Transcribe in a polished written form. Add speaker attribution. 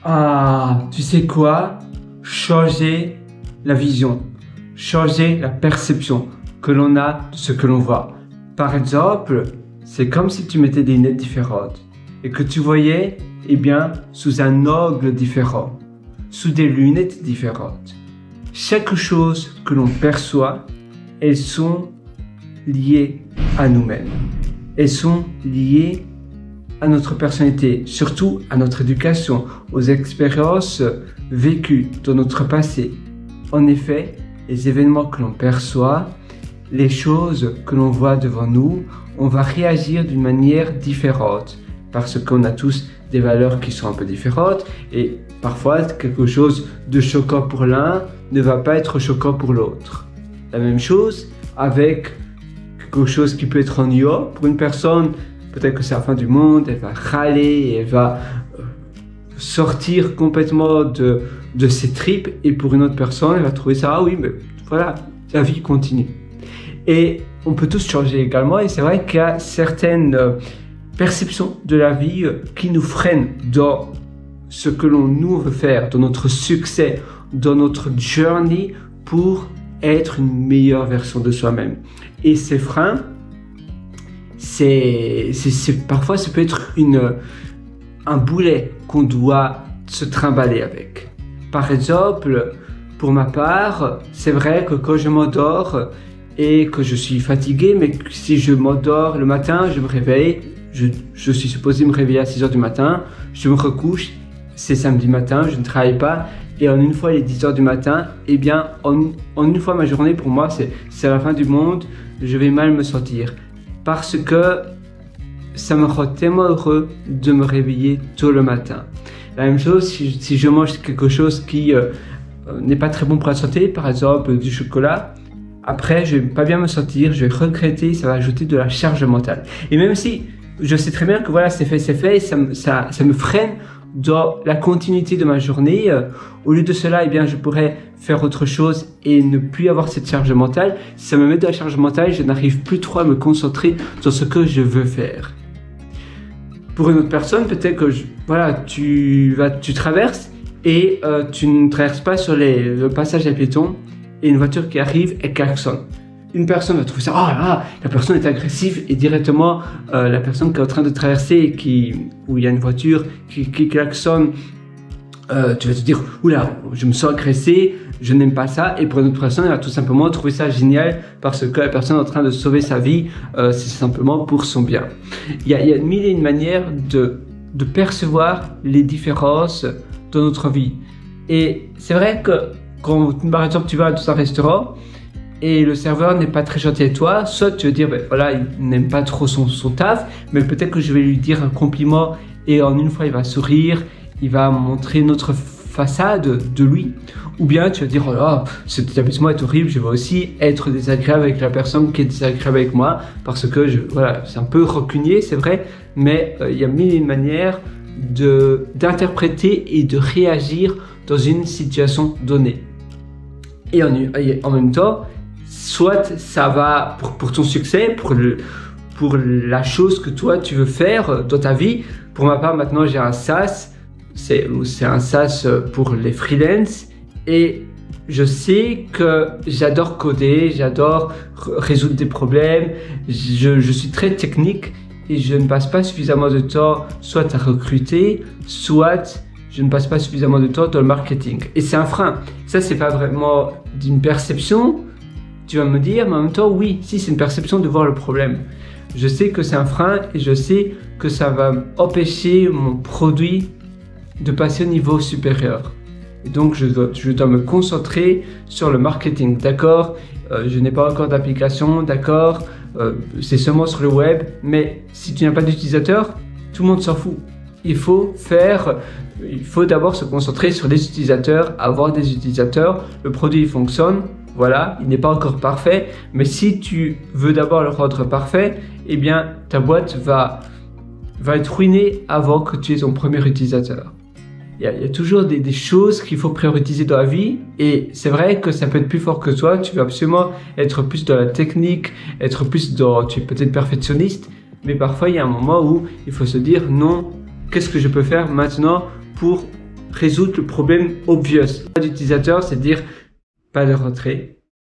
Speaker 1: Ah, tu sais quoi? Changer la vision, changer la perception que l'on a de ce que l'on voit. Par exemple, c'est comme si tu mettais des lunettes différentes et que tu voyais, sous un angle différent, sous des lunettes différentes. Chaque chose que l'on perçoit, elles sont liées à nous-mêmes. Elles sont liées à notre personnalité, surtout à notre éducation, aux expériences vécues dans notre passé. En effet, les événements que l'on perçoit, les choses que l'on voit devant nous, on va réagir d'une manière différente parce qu'on a tous des valeurs qui sont un peu différentes et parfois quelque chose de choquant pour l'un ne va pas être choquant pour l'autre. La même chose avec quelque chose qui peut être ennuyant pour une personne. Peut-être que c'est la fin du monde, elle va râler, et elle va sortir complètement de ses tripes. Et pour une autre personne, elle va trouver ça, ah oui, mais voilà, la vie continue. Et on peut tous changer également. Et c'est vrai qu'il y a certaines perceptions de la vie qui nous freinent dans ce que nous veut faire, dans notre succès, dans notre journey pour être une meilleure version de soi-même. Et ces freins, parfois ça peut être un boulet qu'on doit se trimballer avec. Par exemple, pour ma part, c'est vrai que quand je m'endors et que je suis fatigué, mais si je m'endors le matin, je me réveille, je suis supposé me réveiller à 6h du matin, je me recouche, c'est samedi matin, je ne travaille pas, et en une fois il est 10h du matin, en une fois ma journée pour moi c'est la fin du monde, je vais mal me sentir. Parce que ça me rend tellement heureux de me réveiller tôt le matin. La même chose si je mange quelque chose qui n'est pas très bon pour la santé, par exemple du chocolat, après je vais pas bien me sentir, je vais regretter, ça va ajouter de la charge mentale. Et même si je sais très bien que voilà c'est fait, et ça me freine dans la continuité de ma journée, au lieu de cela, je pourrais faire autre chose et ne plus avoir cette charge mentale. Si ça me met de la charge mentale, je n'arrive plus trop à me concentrer sur ce que je veux faire. Pour une autre personne, peut-être que tu traverses et tu ne traverses pas sur le passage à piétons et une voiture qui arrive et klaxonne. Une personne va trouver ça, la personne est agressive et directement la personne qui est en train de traverser et où il y a une voiture qui klaxonne, tu vas te dire, oula, je me sens agressé, je n'aime pas ça. Et pour une autre personne, elle va tout simplement trouver ça génial parce que la personne est en train de sauver sa vie, c'est simplement pour son bien. Il y a mille et une manières de percevoir les différences dans notre vie. Et c'est vrai que quand, par exemple, tu vas dans un restaurant, et le serveur n'est pas très gentil avec toi, soit tu veux dire, il n'aime pas trop son taf, mais peut-être que je vais lui dire un compliment et en une fois il va sourire, il va montrer une autre façade de lui. Ou bien tu vas dire, cet établissement est horrible, je vais aussi être désagréable avec la personne qui est désagréable avec moi, parce que c'est un peu rancunier, c'est vrai, mais il y a mille et une manières d'interpréter et de réagir dans une situation donnée. Et en même temps, soit ça va pour ton succès, pour la chose que toi tu veux faire dans ta vie. Pour ma part, maintenant j'ai un SaaS, c'est un SaaS pour les freelances et je sais que j'adore coder, j'adore résoudre des problèmes, je suis très technique et je ne passe pas suffisamment de temps soit à recruter, soit je ne passe pas suffisamment de temps dans le marketing. Et c'est un frein. Ça, c'est pas vraiment d'une perception, tu vas me dire, mais en même temps, oui, si c'est une perception de voir le problème. Je sais que c'est un frein et je sais que ça va empêcher mon produit de passer au niveau supérieur. Et donc, je dois me concentrer sur le marketing, d'accord? Je n'ai pas encore d'application, d'accord? C'est seulement sur le web, mais si tu n'as pas d'utilisateur, tout le monde s'en fout. Il faut d'abord se concentrer sur les utilisateurs, avoir des utilisateurs, le produit fonctionne, voilà, il n'est pas encore parfait, mais si tu veux d'abord le rendre parfait, ta boîte va être ruinée avant que tu aies ton premier utilisateur. Il y a toujours des choses qu'il faut prioriser dans la vie et c'est vrai que ça peut être plus fort que toi, tu veux absolument être plus dans la technique, tu es peut-être perfectionniste, mais parfois il y a un moment où il faut se dire non, qu'est-ce que je peux faire maintenant pour résoudre le problème obvious. L'utilisateur, c'est dire pas de retrait,